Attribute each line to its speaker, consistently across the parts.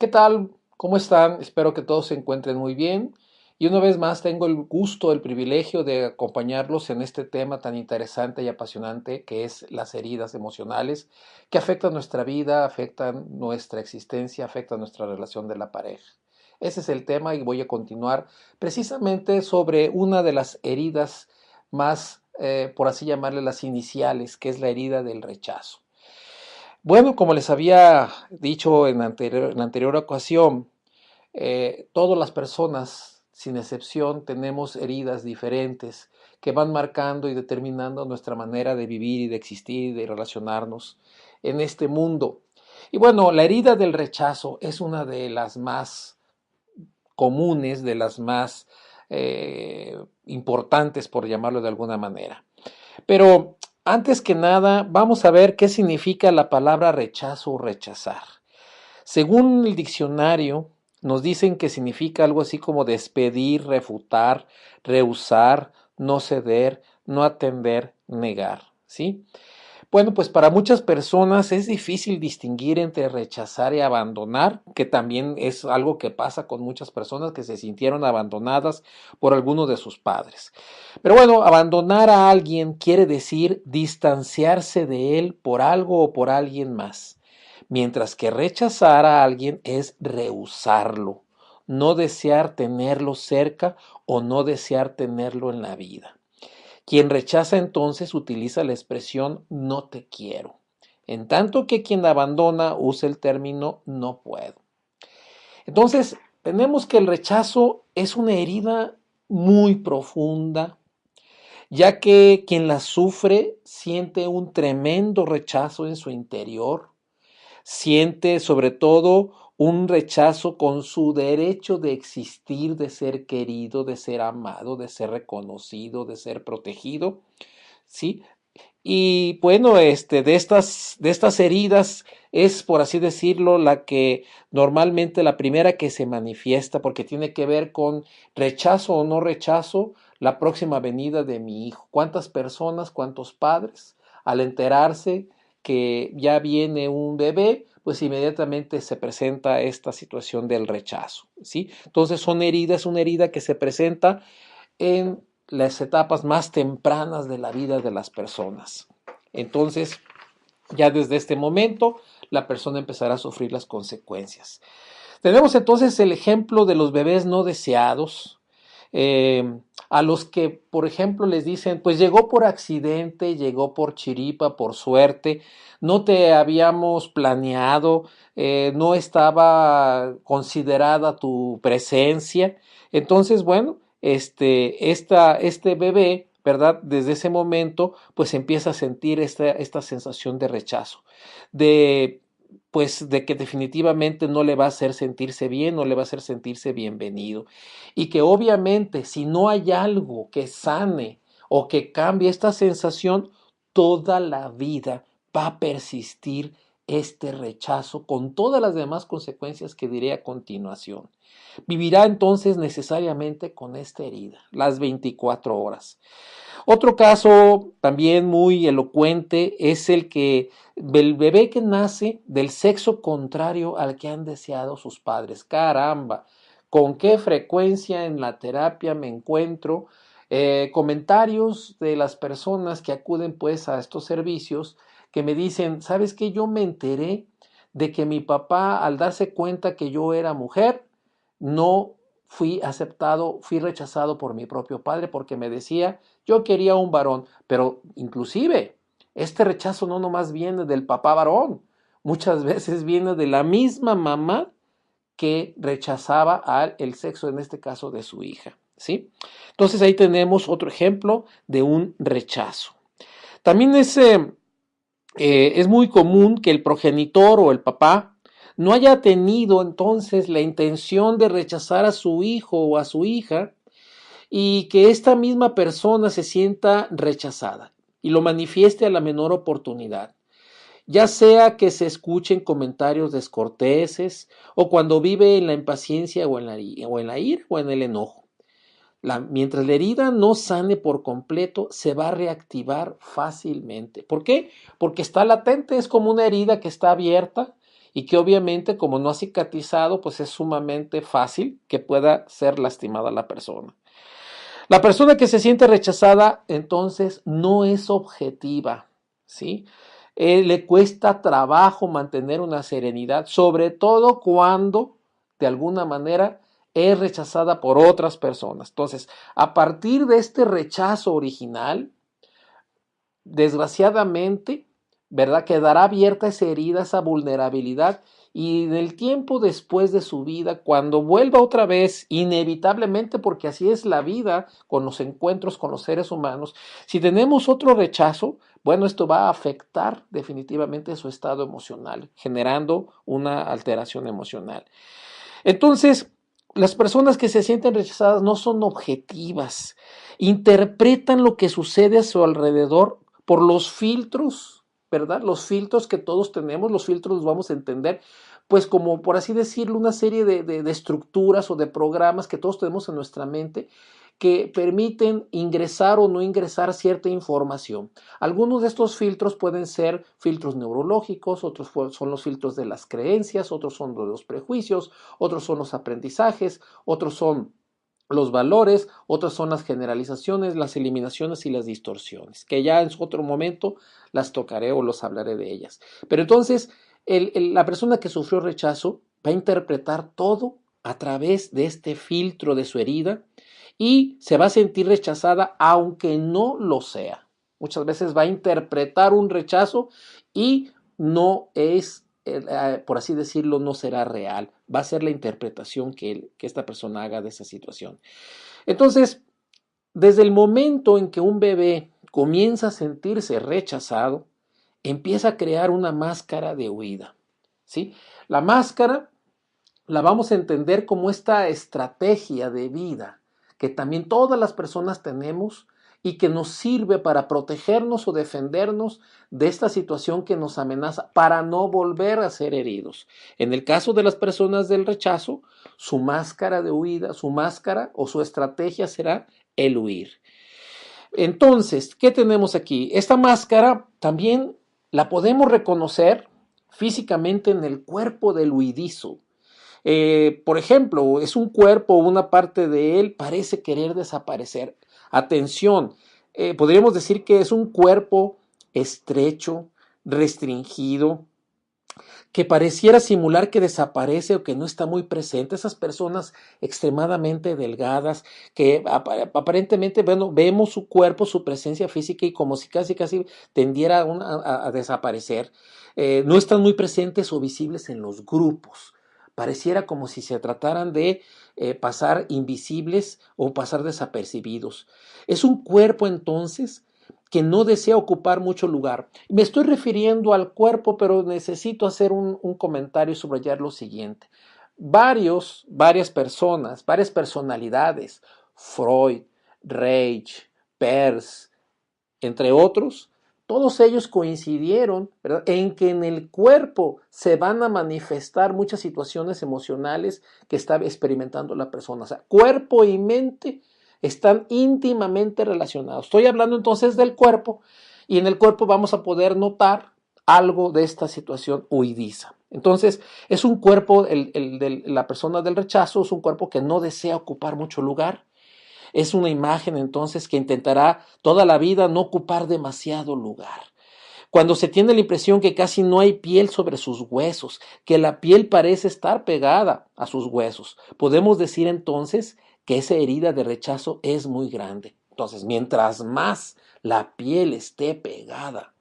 Speaker 1: ¿Qué tal? ¿Cómo están? Espero que todos se encuentren muy bien. Y una vez más tengo el gusto, el privilegio de acompañarlos en este tema tan interesante y apasionante que es las heridas emocionales que afectan nuestra vida, afectan nuestra existencia, afectan nuestra relación de la pareja. Ese es el tema y voy a continuar precisamente sobre una de las heridas más, por así llamarle, las iniciales, que es la herida del rechazo. Bueno, como les había dicho en la anterior ocasión, todas las personas, sin excepción, tenemos heridas diferentes que van marcando y determinando nuestra manera de vivir y de existir y de relacionarnos en este mundo. Y bueno, la herida del rechazo es una de las más comunes, de las más importantes, por llamarlo de alguna manera. Pero antes que nada, vamos a ver qué significa la palabra rechazo o rechazar. Según el diccionario, nos dicen que significa algo así como despedir, refutar, rehusar, no ceder, no atender, negar, ¿sí? Bueno, pues para muchas personas es difícil distinguir entre rechazar y abandonar, que también es algo que pasa con muchas personas que se sintieron abandonadas por alguno de sus padres. Pero bueno, abandonar a alguien quiere decir distanciarse de él por algo o por alguien más, mientras que rechazar a alguien es rehusarlo, no desear tenerlo cerca o no desear tenerlo en la vida. Quien rechaza entonces utiliza la expresión no te quiero, en tanto que quien abandona usa el término no puedo. Entonces, tenemos que el rechazo es una herida muy profunda, ya que quien la sufre siente un tremendo rechazo en su interior, siente sobre todo un rechazo con su derecho de existir, de ser querido, de ser amado, de ser reconocido, de ser protegido, ¿sí? Y bueno, de estas heridas es, por así decirlo, la que normalmente la primera que se manifiesta, porque tiene que ver con rechazo o no rechazo la próxima venida de mi hijo. ¿Cuántas personas, cuántos padres, al enterarse que ya viene un bebé, pues inmediatamente se presenta esta situación del rechazo, ¿sí? Entonces son heridas, una herida que se presenta en las etapas más tempranas de la vida de las personas. Entonces, ya desde este momento, la persona empezará a sufrir las consecuencias. Tenemos entonces el ejemplo de los bebés no deseados, a los que, por ejemplo, les dicen, pues llegó por accidente, llegó por chiripa, por suerte, no te habíamos planeado, no estaba considerada tu presencia. Entonces, bueno, este bebé, ¿verdad? Desde ese momento, pues empieza a sentir esta sensación de rechazo, de pues de que definitivamente no le va a hacer sentirse bien, no le va a hacer sentirse bienvenido. Y que obviamente si no hay algo que sane o que cambie esta sensación, toda la vida va a persistir este rechazo con todas las demás consecuencias que diré a continuación. Vivirá entonces necesariamente con esta herida, las 24 horas. Otro caso también muy elocuente es el bebé que nace del sexo contrario al que han deseado sus padres. Caramba, con qué frecuencia en la terapia me encuentro comentarios de las personas que acuden pues a estos servicios que me dicen, ¿sabes qué? Yo me enteré de que mi papá al darse cuenta que yo era mujer, no fui aceptado, fui rechazado por mi propio padre porque me decía yo quería un varón, pero inclusive este rechazo no nomás viene del papá varón, muchas veces viene de la misma mamá que rechazaba al el sexo, en este caso de su hija, ¿sí? Entonces ahí tenemos otro ejemplo de un rechazo. También es muy común que el progenitor o el papá no haya tenido entonces la intención de rechazar a su hijo o a su hija, y que esta misma persona se sienta rechazada y lo manifieste a la menor oportunidad, ya sea que se escuchen comentarios descorteses o cuando vive en la impaciencia o en la ira o en el enojo. Mientras la herida no sane por completo, se va a reactivar fácilmente. ¿Por qué? Porque está latente, es como una herida que está abierta y que obviamente como no ha cicatrizado, pues es sumamente fácil que pueda ser lastimada la persona. La persona que se siente rechazada entonces no es objetiva, ¿sí? Le cuesta trabajo mantener una serenidad, sobre todo cuando de alguna manera es rechazada por otras personas. Entonces, a partir de este rechazo original, desgraciadamente, ¿verdad? Quedará abierta esa herida, esa vulnerabilidad, y en el tiempo después de su vida, cuando vuelva otra vez, inevitablemente, porque así es la vida con los encuentros con los seres humanos, si tenemos otro rechazo, bueno, esto va a afectar definitivamente su estado emocional, generando una alteración emocional. Entonces, las personas que se sienten rechazadas no son objetivas, interpretan lo que sucede a su alrededor por los filtros, ¿verdad? Los filtros que todos tenemos, los filtros los vamos a entender, pues como por así decirlo, una serie de estructuras o de programas que todos tenemos en nuestra mente que permiten ingresar o no ingresar cierta información. Algunos de estos filtros pueden ser filtros neurológicos, otros son los filtros de las creencias, otros son de los prejuicios, otros son los aprendizajes, otros son los valores, otras son las generalizaciones, las eliminaciones y las distorsiones, que ya en otro momento las tocaré o los hablaré de ellas. Pero entonces, la persona que sufrió rechazo va a interpretar todo a través de este filtro de su herida y se va a sentir rechazada aunque no lo sea. Muchas veces va a interpretar un rechazo y no es, por así decirlo, no será real. Va a ser la interpretación que esta persona haga de esa situación. Entonces, desde el momento en que un bebé comienza a sentirse rechazado, empieza a crear una máscara de huida, ¿sí? La máscara la vamos a entender como esta estrategia de vida que también todas las personas tenemos y que nos sirve para protegernos o defendernos de esta situación que nos amenaza para no volver a ser heridos. En el caso de las personas del rechazo, su máscara de huida, su máscara o su estrategia será el huir. Entonces, ¿qué tenemos aquí? Esta máscara también la podemos reconocer físicamente en el cuerpo del huidizo. Por ejemplo, es un cuerpo, una parte de él parece querer desaparecer. Atención, podríamos decir que es un cuerpo estrecho, restringido, que pareciera simular que desaparece o que no está muy presente. Esas personas extremadamente delgadas, que aparentemente, bueno, vemos su cuerpo, su presencia física y como si casi tendiera a desaparecer. No están muy presentes o visibles en los grupos. Pareciera como si se trataran de pasar invisibles o pasar desapercibidos. Es un cuerpo entonces que no desea ocupar mucho lugar. Me estoy refiriendo al cuerpo, pero necesito hacer un comentario y subrayar lo siguiente. Varias personas, varias personalidades, Freud, Reich, Peirce, entre otros, todos ellos coincidieron, ¿verdad?, en que en el cuerpo se van a manifestar muchas situaciones emocionales que está experimentando la persona. O sea, cuerpo y mente están íntimamente relacionados. Estoy hablando entonces del cuerpo y en el cuerpo vamos a poder notar algo de esta situación huidiza. Entonces, es un cuerpo, el de la persona del rechazo, es un cuerpo que no desea ocupar mucho lugar. Es una imagen entonces que intentará toda la vida no ocupar demasiado lugar. Cuando se tiene la impresión que casi no hay piel sobre sus huesos, que la piel parece estar pegada a sus huesos, podemos decir entonces que esa herida de rechazo es muy grande. Entonces, mientras más la piel esté pegada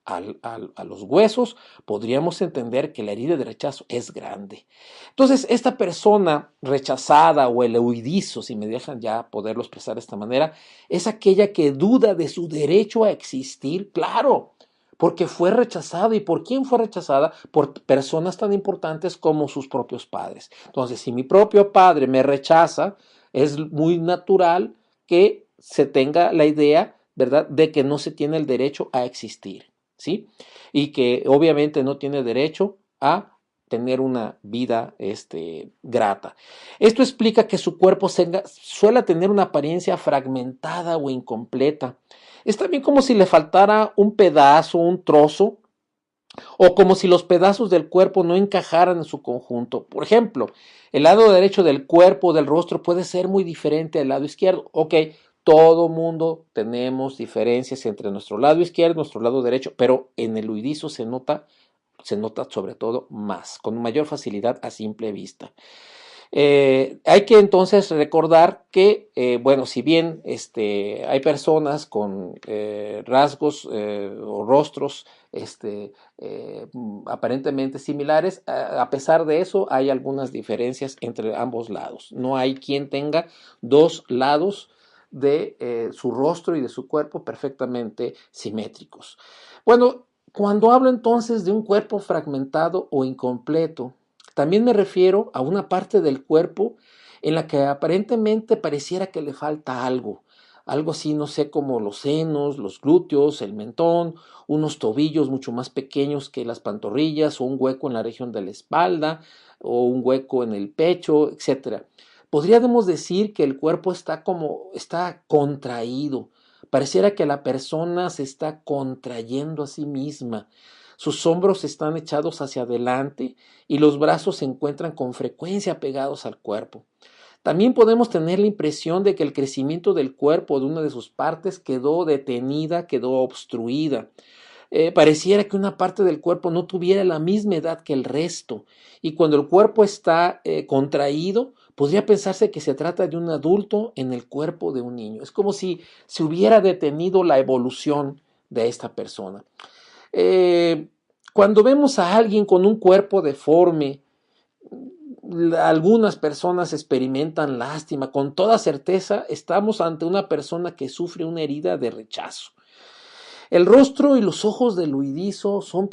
Speaker 1: a los huesos, podríamos entender que la herida de rechazo es grande. Entonces, esta persona rechazada o el huidizo, si me dejan ya poderlo expresar de esta manera, es aquella que duda de su derecho a existir, claro, porque fue rechazada. ¿Y por quién fue rechazada? Por personas tan importantes como sus propios padres. Entonces, si mi propio padre me rechaza, es muy natural que se tenga la idea, ¿verdad?, de que no se tiene el derecho a existir. ¿Sí? Y que obviamente no tiene derecho a tener una vida grata. Esto explica que su cuerpo suele tener una apariencia fragmentada o incompleta. Es también como si le faltara un pedazo, un trozo o como si los pedazos del cuerpo no encajaran en su conjunto. Por ejemplo, el lado derecho del cuerpo o del rostro puede ser muy diferente al lado izquierdo. Ok, todo mundo tenemos diferencias entre nuestro lado izquierdo y nuestro lado derecho, pero en el huidizo se nota sobre todo más, con mayor facilidad a simple vista. Hay que entonces recordar que, bueno, si bien hay personas con rasgos o rostros aparentemente similares, a pesar de eso hay algunas diferencias entre ambos lados. No hay quien tenga dos lados de su rostro y de su cuerpo perfectamente simétricos. Bueno, cuando hablo entonces de un cuerpo fragmentado o incompleto, también me refiero a una parte del cuerpo en la que aparentemente pareciera que le falta algo. Algo así, no sé, como los senos, los glúteos, el mentón, unos tobillos mucho más pequeños que las pantorrillas, o un hueco en la región de la espalda, o un hueco en el pecho, etcétera. Podríamos decir que el cuerpo está contraído. Pareciera que la persona se está contrayendo a sí misma. Sus hombros están echados hacia adelante y los brazos se encuentran con frecuencia pegados al cuerpo. También podemos tener la impresión de que el crecimiento del cuerpo de una de sus partes quedó detenida, quedó obstruida. Pareciera que una parte del cuerpo no tuviera la misma edad que el resto. Y cuando el cuerpo está contraído, podría pensarse que se trata de un adulto en el cuerpo de un niño. Es como si se hubiera detenido la evolución de esta persona. Eh, Cuando vemos a alguien con un cuerpo deforme, algunas personas experimentan lástima. Con toda certeza estamos ante una persona que sufre una herida de rechazo. El rostro y los ojos del huidizo son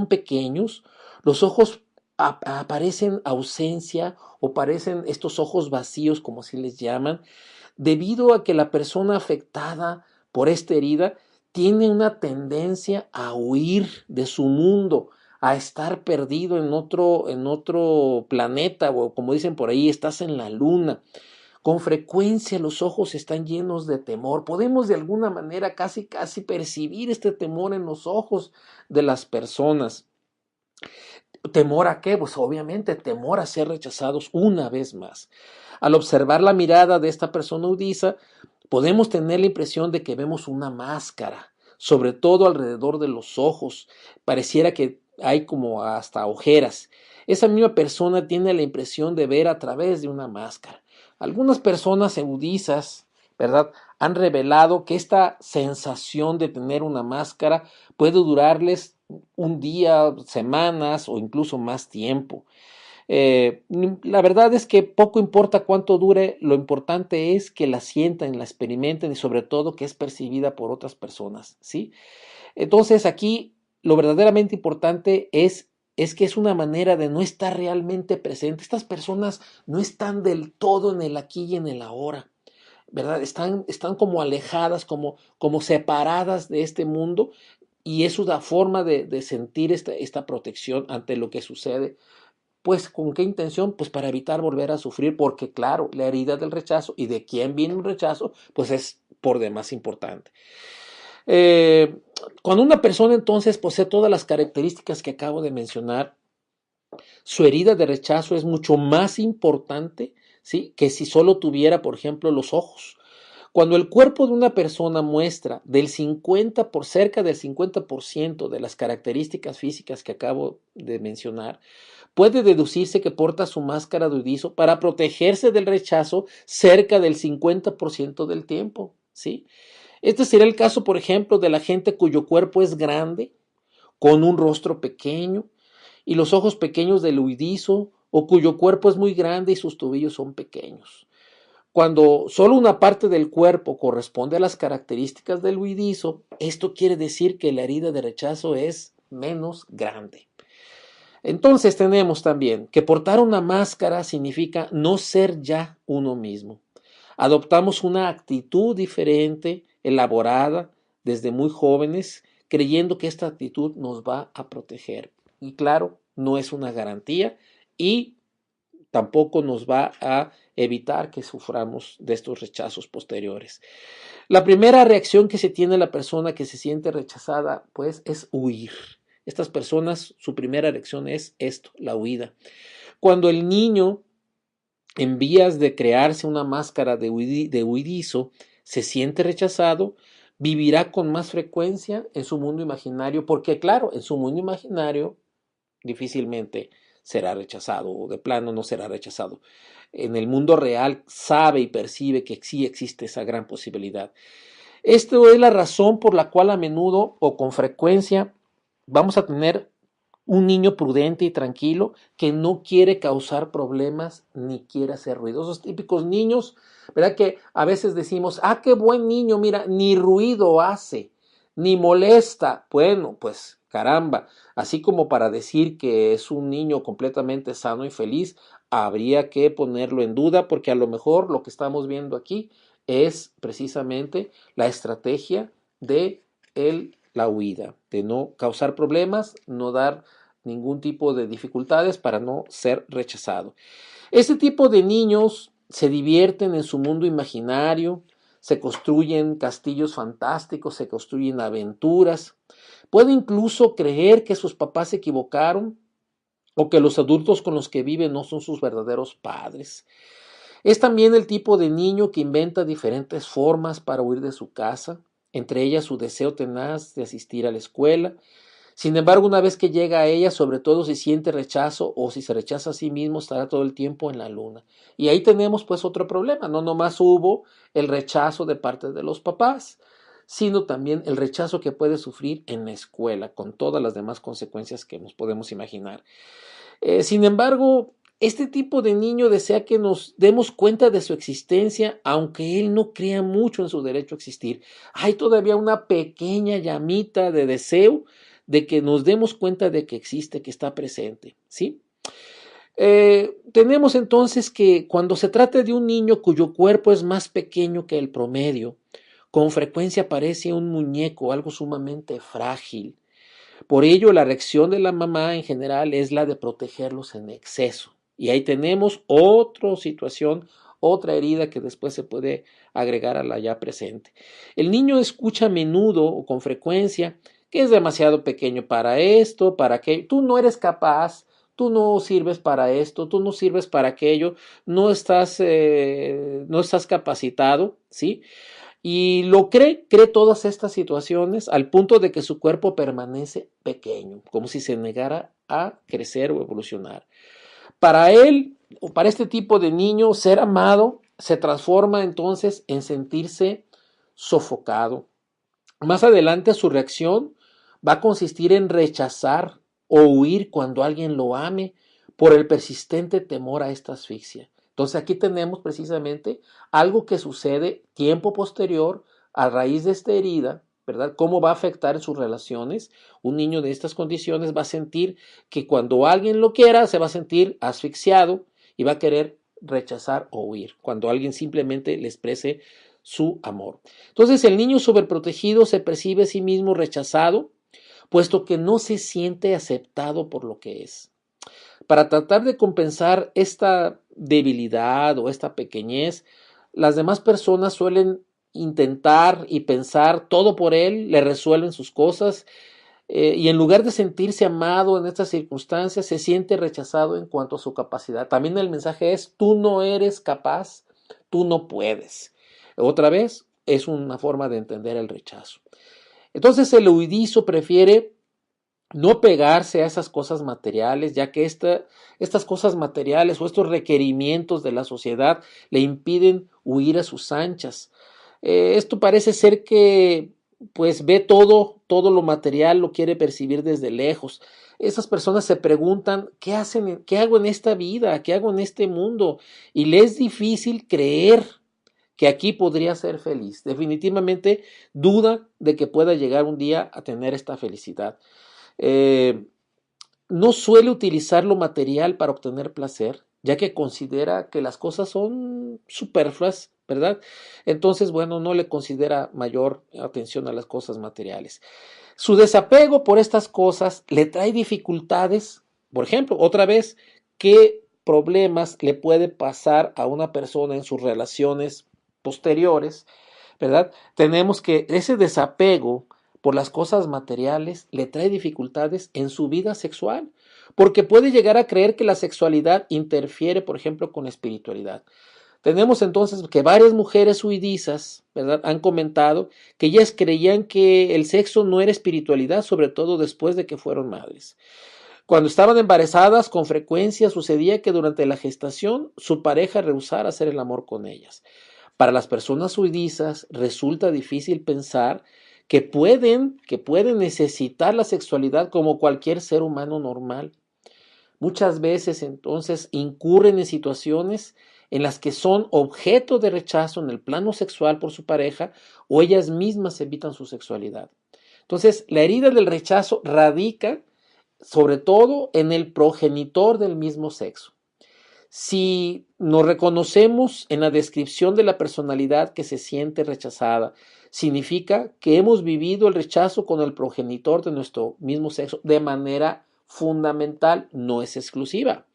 Speaker 1: pequeños. Los ojos aparecen ausencia o parecen estos ojos vacíos, como así les llaman, debido a que la persona afectada por esta herida tiene una tendencia a huir de su mundo, a estar perdido en otro planeta, o como dicen por ahí, estás en la luna. Con frecuencia los ojos están llenos de temor. Podemos de alguna manera casi percibir este temor en los ojos de las personas. ¿Temor a qué? Pues obviamente temor a ser rechazados una vez más. Al observar la mirada de esta persona huidiza, podemos tener la impresión de que vemos una máscara, sobre todo alrededor de los ojos. Pareciera que hay como hasta ojeras. Esa misma persona tiene la impresión de ver a través de una máscara. Algunas personas eudizas, ¿verdad?, han revelado que esta sensación de tener una máscara puede durarles un día, semanas o incluso más tiempo. La verdad es que poco importa cuánto dure, lo importante es que la sientan, la experimenten y sobre todo que es percibida por otras personas, ¿sí? Entonces aquí lo verdaderamente importante es que es una manera de no estar realmente presente. Estas personas no están del todo en el aquí y en el ahora, ¿verdad? Están como alejadas, como separadas de este mundo y es una forma de sentir esta protección ante lo que sucede. Pues, ¿con qué intención? Pues para evitar volver a sufrir, porque claro, la herida del rechazo y de quién viene un rechazo, pues es por demás importante. Eh, Cuando una persona entonces posee todas las características que acabo de mencionar, su herida de rechazo es mucho más importante, ¿sí?, que si solo tuviera, por ejemplo, los ojos. Cuando el cuerpo de una persona muestra cerca del 50% de las características físicas que acabo de mencionar, puede deducirse que porta su máscara de huidizo para protegerse del rechazo cerca del 50% del tiempo, ¿sí? Este sería el caso, por ejemplo, de la gente cuyo cuerpo es grande, con un rostro pequeño y los ojos pequeños del huidizo, o cuyo cuerpo es muy grande y sus tobillos son pequeños. Cuando solo una parte del cuerpo corresponde a las características del huidizo, esto quiere decir que la herida de rechazo es menos grande. Entonces tenemos también que portar una máscara significa no ser ya uno mismo. Adoptamos una actitud diferente, elaborada desde muy jóvenes, creyendo que esta actitud nos va a proteger. Y claro, no es una garantía y tampoco nos va a evitar que suframos de estos rechazos posteriores. La primera reacción que se tiene la persona que se siente rechazada, pues, es huir. Estas personas, su primera reacción es esto, la huida. Cuando el niño, en vías de crearse una máscara de huidizo, se siente rechazado, vivirá con más frecuencia en su mundo imaginario, porque claro, en su mundo imaginario difícilmente será rechazado o de plano no será rechazado. En el mundo real sabe y percibe que sí existe esa gran posibilidad. Esto es la razón por la cual a menudo o con frecuencia vamos a tener un niño prudente y tranquilo que no quiere causar problemas ni quiere hacer ruido. Esos típicos niños, ¿verdad? Que a veces decimos, ah, qué buen niño, mira, ni ruido hace, ni molesta. Bueno, pues caramba, así como para decir que es un niño completamente sano y feliz, habría que ponerlo en duda porque a lo mejor lo que estamos viendo aquí es precisamente la estrategia de la huida, de no causar problemas, no dar ningún tipo de dificultades para no ser rechazado. Este tipo de niños se divierten en su mundo imaginario, se construyen castillos fantásticos, se construyen aventuras, puede incluso creer que sus papás se equivocaron o que los adultos con los que viven no son sus verdaderos padres. Es también el tipo de niño que inventa diferentes formas para huir de su casa, entre ellas su deseo tenaz de asistir a la escuela. Sin embargo, una vez que llega a ella, sobre todo si siente rechazo o si se rechaza a sí mismo, estará todo el tiempo en la luna. Y ahí tenemos pues otro problema, no nomás hubo el rechazo de parte de los papás, sino también el rechazo que puede sufrir en la escuela, con todas las demás consecuencias que nos podemos imaginar. Sin embargo, este tipo de niño desea que nos demos cuenta de su existencia, aunque él no crea mucho en su derecho a existir. Hay todavía una pequeña llamita de deseo de que nos demos cuenta de que existe, que está presente, ¿sí? Tenemos entonces que cuando se trata de un niño cuyo cuerpo es más pequeño que el promedio, con frecuencia parece un muñeco, algo sumamente frágil. Por ello, la reacción de la mamá en general es la de protegerlos en exceso. Y ahí tenemos otra situación, otra herida que después se puede agregar a la ya presente. El niño escucha a menudo o con frecuencia que es demasiado pequeño para esto, para aquello. Tú no eres capaz, tú no sirves para esto, tú no sirves para aquello, no estás capacitado, ¿sí? Y lo cree todas estas situaciones al punto de que su cuerpo permanece pequeño, como si se negara a crecer o evolucionar. Para él, o para este tipo de niño, ser amado se transforma entonces en sentirse sofocado. Más adelante su reacción va a consistir en rechazar o huir cuando alguien lo ame por el persistente temor a esta asfixia. Entonces aquí tenemos precisamente algo que sucede tiempo posterior a raíz de esta herida, ¿verdad? ¿Cómo va a afectar en sus relaciones? Un niño de estas condiciones va a sentir que cuando alguien lo quiera se va a sentir asfixiado y va a querer rechazar o huir, cuando alguien simplemente le exprese su amor. Entonces el niño sobreprotegido se percibe a sí mismo rechazado, puesto que no se siente aceptado por lo que es. Para tratar de compensar esta debilidad o esta pequeñez, las demás personas suelen intentar y pensar todo por él, le resuelven sus cosas y en lugar de sentirse amado en estas circunstancias, se siente rechazado en cuanto a su capacidad. También el mensaje es, tú no eres capaz, tú no puedes. Otra vez, es una forma de entender el rechazo. Entonces el huidizo prefiere no pegarse a esas cosas materiales, ya que estas cosas materiales o estos requerimientos de la sociedad le impiden huir a sus anchas. Esto parece ser que pues ve todo lo material, lo quiere percibir desde lejos. Esas personas se preguntan, ¿qué hago en esta vida? ¿Qué hago en este mundo? Y le es difícil creer que aquí podría ser feliz. Definitivamente duda de que pueda llegar un día a tener esta felicidad. Eh, no suele utilizar lo material para obtener placer, ya que considera que las cosas son superfluas, ¿verdad? Entonces, bueno, no le considera mayor atención a las cosas materiales. Su desapego por estas cosas le trae dificultades. Por ejemplo, otra vez, ¿qué problemas le puede pasar a una persona en sus relaciones posteriores? ¿Verdad? Tenemos que ese desapego por las cosas materiales le trae dificultades en su vida sexual, porque puede llegar a creer que la sexualidad interfiere, por ejemplo, con la espiritualidad. Tenemos entonces que varias mujeres huidizas, ¿verdad?, han comentado que ellas creían que el sexo no era espiritualidad, sobre todo después de que fueron madres. Cuando estaban embarazadas, con frecuencia sucedía que durante la gestación su pareja rehusara hacer el amor con ellas. Para las personas suizas resulta difícil pensar que pueden necesitar la sexualidad como cualquier ser humano normal. Muchas veces entonces incurren en situaciones en las que son objeto de rechazo en el plano sexual por su pareja o ellas mismas evitan su sexualidad. Entonces, la herida del rechazo radica sobre todo en el progenitor del mismo sexo. Si nos reconocemos en la descripción de la personalidad que se siente rechazada, significa que hemos vivido el rechazo con el progenitor de nuestro mismo sexo de manera fundamental, no es exclusiva.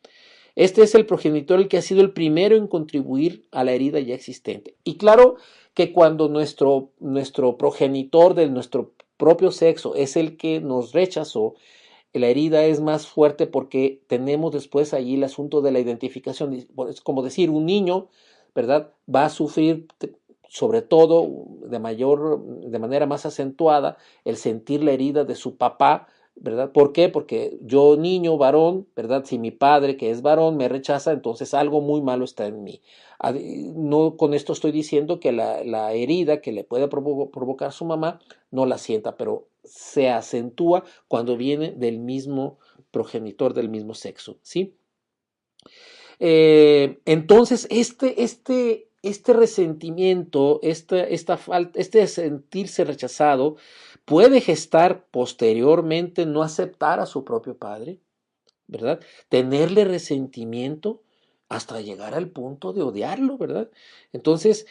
Speaker 1: Este es el progenitor el que ha sido el primero en contribuir a la herida ya existente. Y claro que cuando nuestro progenitor de nuestro propio sexo es el que nos rechazó, la herida es más fuerte porque tenemos después allí el asunto de la identificación. Es como decir, un niño, ¿verdad?, va a sufrir sobre todo de manera más acentuada el sentir la herida de su papá, ¿verdad? ¿Por qué? Porque yo niño, varón, ¿verdad? Si mi padre, que es varón, me rechaza, entonces algo muy malo está en mí. No con esto estoy diciendo que la herida que le puede provocar su mamá no la sienta, pero se acentúa cuando viene del mismo progenitor del mismo sexo, ¿sí? Entonces, este resentimiento, esta falta, este sentirse rechazado, puede gestar posteriormente no aceptar a su propio padre, ¿verdad? Tenerle resentimiento hasta llegar al punto de odiarlo, ¿verdad? Entonces,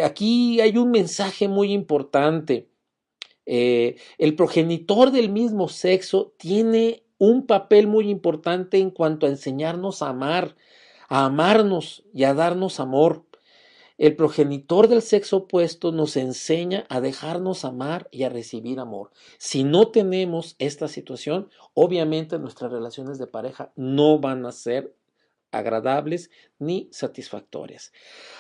Speaker 1: aquí hay un mensaje muy importante. El progenitor del mismo sexo tiene un papel muy importante en cuanto a enseñarnos a amar, a amarnos y a darnos amor. El progenitor del sexo opuesto nos enseña a dejarnos amar y a recibir amor. Si no tenemos esta situación, obviamente nuestras relaciones de pareja no van a ser agradables ni satisfactorias.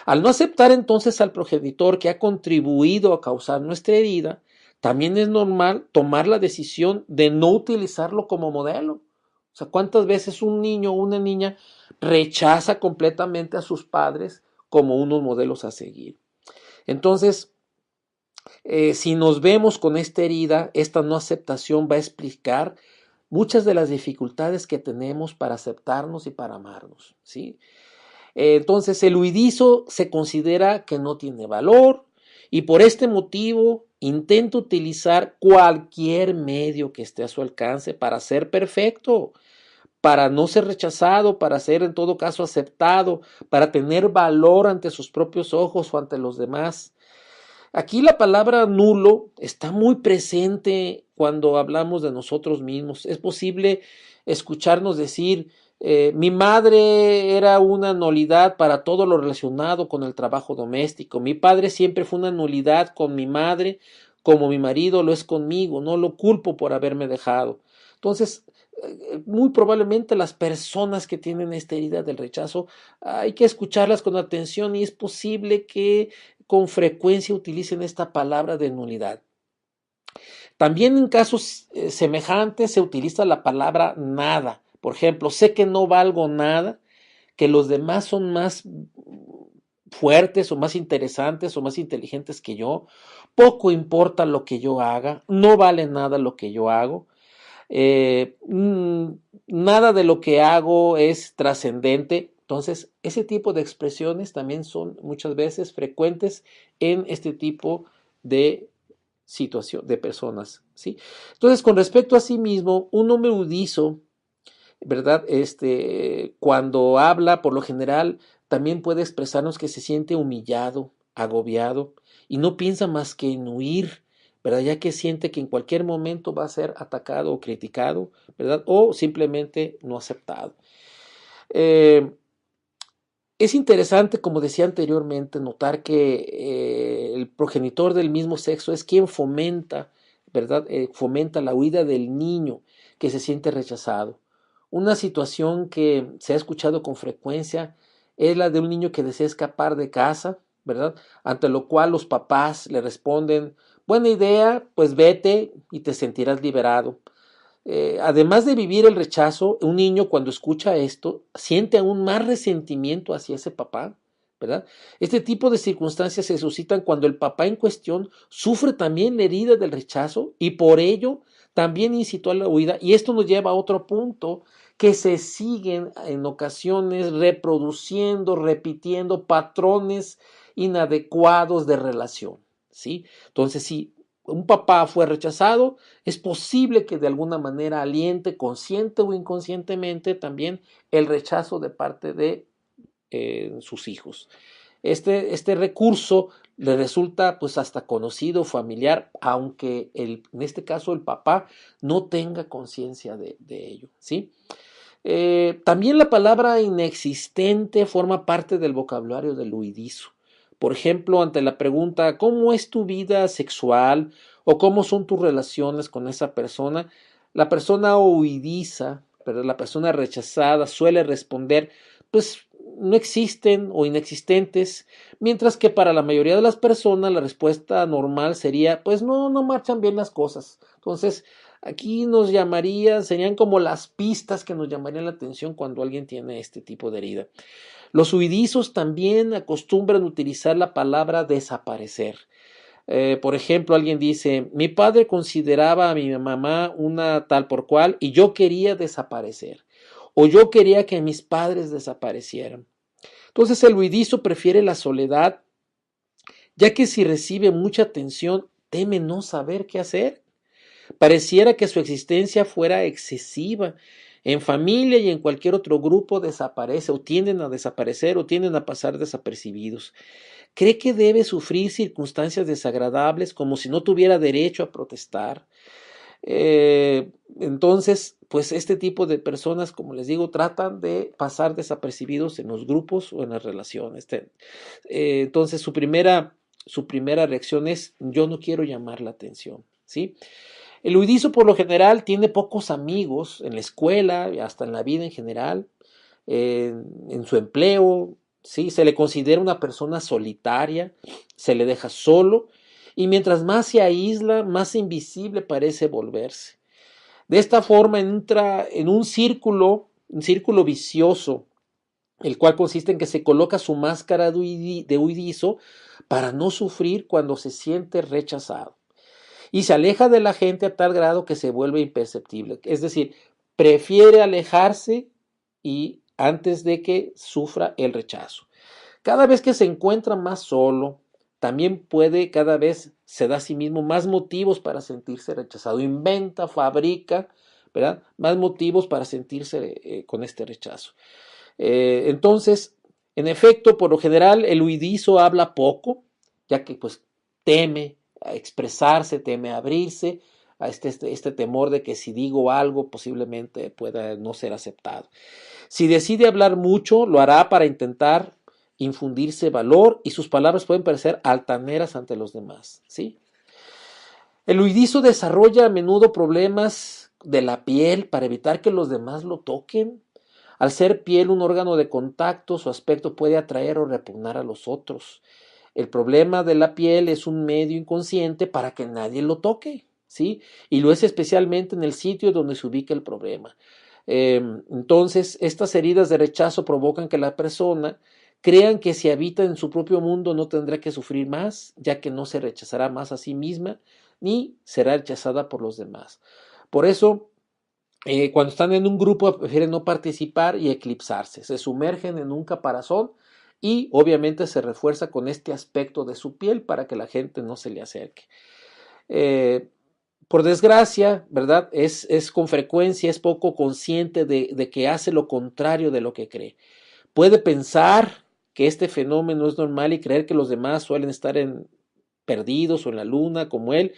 Speaker 1: Al no aceptar entonces al progenitor que ha contribuido a causar nuestra herida, también es normal tomar la decisión de no utilizarlo como modelo. O sea, ¿cuántas veces un niño o una niña rechaza completamente a sus padres como unos modelos a seguir? Entonces, si nos vemos con esta herida, esta no aceptación va a explicar muchas de las dificultades que tenemos para aceptarnos y para amarnos, ¿sí? Entonces, el huidizo se considera que no tiene valor y por este motivo intenta utilizar cualquier medio que esté a su alcance para ser perfecto, para no ser rechazado, para ser en todo caso aceptado, para tener valor ante sus propios ojos o ante los demás. Aquí la palabra nulo está muy presente cuando hablamos de nosotros mismos. Es posible escucharnos decir, mi madre era una nulidad para todo lo relacionado con el trabajo doméstico. Mi padre siempre fue una nulidad con mi madre, como mi marido lo es conmigo. No lo culpo por haberme dejado. Entonces, muy probablemente las personas que tienen esta herida del rechazo hay que escucharlas con atención y es posible que con frecuencia utilicen esta palabra de nulidad. También en casos semejantes se utiliza la palabra nada. Por ejemplo, sé que no valgo nada, que los demás son más fuertes o más interesantes o más inteligentes que yo, poco importa lo que yo haga, no vale nada lo que yo hago. Eh, Nada de lo que hago es trascendente. Entonces, ese tipo de expresiones también son muchas veces frecuentes en este tipo de situación de personas, ¿sí? Entonces, con respecto a sí mismo, un hombre udizo, ¿verdad? Cuando habla, por lo general, también puede expresarnos que se siente humillado, agobiado, y no piensa más que en huir, ¿verdad? Ya que siente que en cualquier momento va a ser atacado o criticado, ¿verdad? O simplemente no aceptado. Eh, es interesante, como decía anteriormente, notar que el progenitor del mismo sexo es quien fomenta, ¿verdad? Fomenta la huida del niño que se siente rechazado. Una situación que se ha escuchado con frecuencia es la de un niño que desea escapar de casa, ¿verdad? Ante lo cual los papás le responden, buena idea, pues vete y te sentirás liberado. Además de vivir el rechazo, un niño cuando escucha esto siente aún más resentimiento hacia ese papá, ¿verdad? Este tipo de circunstancias se suscitan cuando el papá en cuestión sufre también la herida del rechazo y por ello también incitó a la huida. Y esto nos lleva a otro punto, que se siguen en ocasiones reproduciendo, repitiendo patrones inadecuados de relación, ¿sí? Entonces, si un papá fue rechazado, es posible que de alguna manera aliente, consciente o inconscientemente, también el rechazo de parte de sus hijos. Este recurso le resulta pues hasta conocido, familiar, aunque en este caso el papá no tenga conciencia de ello, ¿sí? También la palabra inexistente forma parte del vocabulario del huidizo. Por ejemplo, ante la pregunta ¿cómo es tu vida sexual? O ¿cómo son tus relaciones con esa persona? La persona huidiza, pero la persona rechazada suele responder pues no existen o inexistentes, mientras que para la mayoría de las personas la respuesta normal sería pues no marchan bien las cosas. Entonces, aquí serían como las pistas que nos llamarían la atención cuando alguien tiene este tipo de herida. Los huidizos también acostumbran utilizar la palabra desaparecer. Por ejemplo, alguien dice, mi padre consideraba a mi mamá una tal por cual y yo quería desaparecer. O yo quería que mis padres desaparecieran. Entonces el huidizo prefiere la soledad, ya que si recibe mucha atención, teme no saber qué hacer. Pareciera que su existencia fuera excesiva. En familia y en cualquier otro grupo desaparece o tienden a desaparecer o tienden a pasar desapercibidos. Cree que debe sufrir circunstancias desagradables como si no tuviera derecho a protestar. Entonces, pues este tipo de personas, como les digo, tratan de pasar desapercibidos en los grupos o en las relaciones. Entonces, su primera reacción es, yo no quiero llamar la atención, ¿sí? El huidizo por lo general tiene pocos amigos en la escuela, hasta en la vida en general, en su empleo, ¿sí? Se le considera una persona solitaria, se le deja solo y mientras más se aísla, más invisible parece volverse. De esta forma entra en un círculo vicioso, el cual consiste en que se coloca su máscara de huidizo para no sufrir cuando se siente rechazado y se aleja de la gente a tal grado que se vuelve imperceptible. Es decir, prefiere alejarse y antes de que sufra el rechazo. Cada vez que se encuentra más solo, también cada vez se da a sí mismo más motivos para sentirse rechazado. Inventa, fabrica, ¿verdad? Más motivos para sentirse con este rechazo. Entonces, en efecto, por lo general, el huidizo habla poco, ya que pues teme a expresarse, teme a abrirse, a este temor de que si digo algo posiblemente pueda no ser aceptado. Si decide hablar mucho, lo hará para intentar infundirse valor y sus palabras pueden parecer altaneras ante los demás, ¿sí? El huidizo desarrolla a menudo problemas de la piel para evitar que los demás lo toquen. Al ser piel un órgano de contacto, su aspecto puede atraer o repugnar a los otros. El problema de la piel es un medio inconsciente para que nadie lo toque, ¿sí? Y lo es especialmente en el sitio donde se ubica el problema. Entonces, estas heridas de rechazo provocan que la persona crean que si habita en su propio mundo no tendrá que sufrir más, ya que no se rechazará más a sí misma ni será rechazada por los demás. Por eso, cuando están en un grupo prefieren no participar y eclipsarse, se sumergen en un caparazón y obviamente se refuerza con este aspecto de su piel para que la gente no se le acerque. Por desgracia, ¿verdad? Es con frecuencia, es poco consciente de que hace lo contrario de lo que cree. Puede pensar que este fenómeno es normal y creer que los demás suelen estar perdidos o en la luna como él.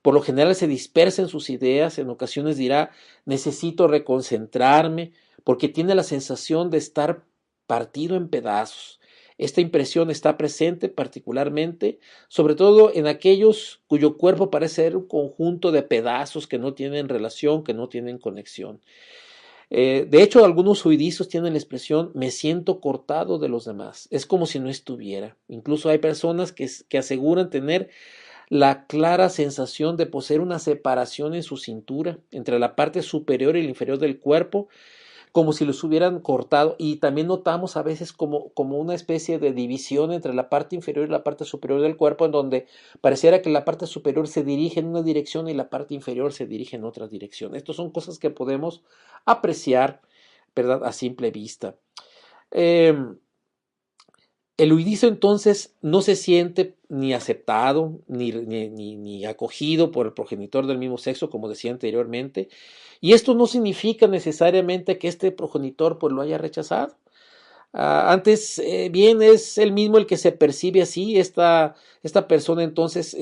Speaker 1: Por lo general se dispersa en sus ideas, en ocasiones dirá, necesito reconcentrarme, porque tiene la sensación de estar partido en pedazos. Esta impresión está presente particularmente, sobre todo en aquellos cuyo cuerpo parece ser un conjunto de pedazos que no tienen relación, que no tienen conexión. De hecho, algunos huidizos tienen la expresión me siento cortado de los demás. Es como si no estuviera. Incluso hay personas que aseguran tener la clara sensación de poseer una separación en su cintura entre la parte superior y la inferior del cuerpo, como si los hubieran cortado, y también notamos a veces como una especie de división entre la parte inferior y la parte superior del cuerpo, en donde pareciera que la parte superior se dirige en una dirección y la parte inferior se dirige en otra dirección. Estas son cosas que podemos apreciar, ¿verdad?, a simple vista. Eh, el huidizo entonces no se siente ni aceptado ni acogido por el progenitor del mismo sexo, como decía anteriormente, y esto no significa necesariamente que este progenitor pues lo haya rechazado. Antes bien es él mismo el que se percibe así. Esta persona entonces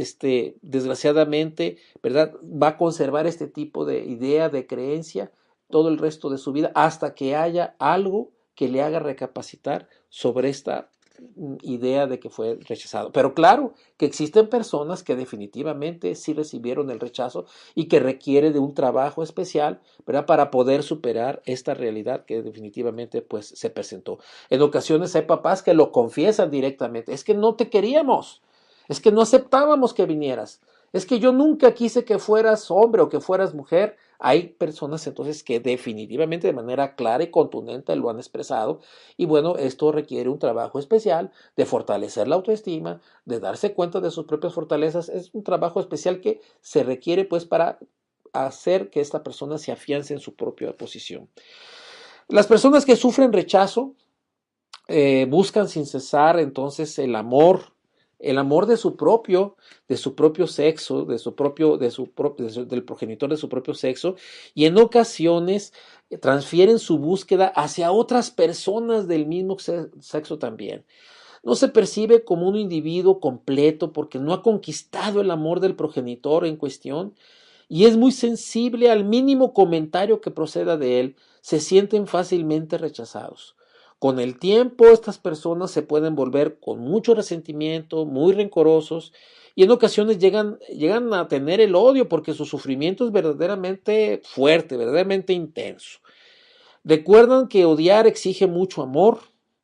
Speaker 1: desgraciadamente, ¿verdad?, va a conservar este tipo de idea, de creencia todo el resto de su vida, hasta que haya algo que le haga recapacitar sobre esta idea de que fue rechazado. Pero claro que existen personas que definitivamente sí recibieron el rechazo y que requiere de un trabajo especial, ¿verdad?, para poder superar esta realidad que definitivamente pues se presentó. En ocasiones hay papás que lo confiesan directamente: es que no te queríamos, es que no aceptábamos que vinieras, es que yo nunca quise que fueras hombre o que fueras mujer. Hay personas entonces que definitivamente de manera clara y contundente lo han expresado, y bueno, esto requiere un trabajo especial de fortalecer la autoestima, de darse cuenta de sus propias fortalezas. Es un trabajo especial que se requiere pues para hacer que esta persona se afiance en su propia posición. Las personas que sufren rechazo buscan sin cesar entonces el amor de su propio sexo, del progenitor de su propio sexo, y en ocasiones transfieren su búsqueda hacia otras personas del mismo sexo también. No se percibe como un individuo completo porque no ha conquistado el amor del progenitor en cuestión, y es muy sensible al mínimo comentario que proceda de él. Se sienten fácilmente rechazados. Con el tiempo, estas personas se pueden volver con mucho resentimiento, muy rencorosos, y en ocasiones llegan a tener el odio porque su sufrimiento es verdaderamente fuerte, verdaderamente intenso. Recuerdan que odiar exige mucho amor,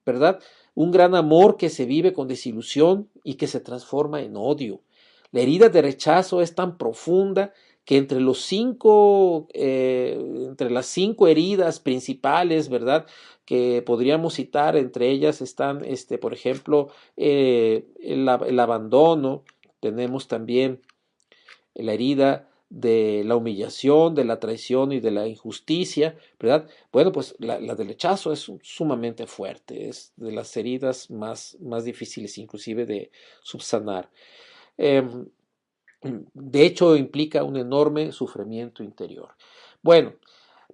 Speaker 1: ¿verdad? Un gran amor que se vive con desilusión y que se transforma en odio. La herida de rechazo es tan profunda que entre las 5 heridas principales, ¿verdad?, que podríamos citar, entre ellas están, por ejemplo, el abandono. Tenemos también la herida de la humillación, de la traición y de la injusticia, ¿verdad? Bueno, pues la del rechazo es sumamente fuerte, es de las heridas más difíciles inclusive de subsanar. Eh, de hecho, implica un enorme sufrimiento interior. Bueno,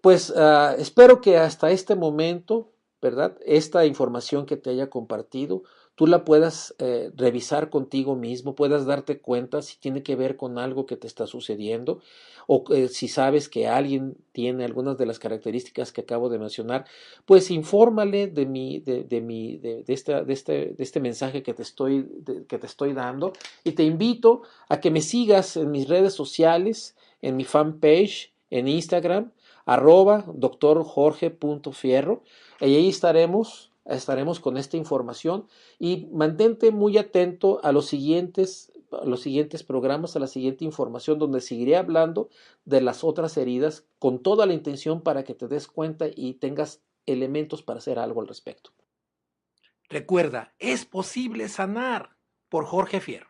Speaker 1: pues espero que hasta este momento, ¿verdad?, esta información que te haya compartido, tú la puedas revisar contigo mismo, puedas darte cuenta si tiene que ver con algo que te está sucediendo, o si sabes que alguien tiene algunas de las características que acabo de mencionar, pues infórmale de este mensaje que te estoy dando, y te invito a que me sigas en mis redes sociales, en mi fanpage, en Instagram, @drjorge.fierro, y ahí estaremos con esta información, y mantente muy atento a los siguientes programas, a la siguiente información, donde seguiré hablando de las otras heridas con toda la intención para que te des cuenta y tengas elementos para hacer algo al respecto. Recuerda, es posible sanar, por Jorge Fierro.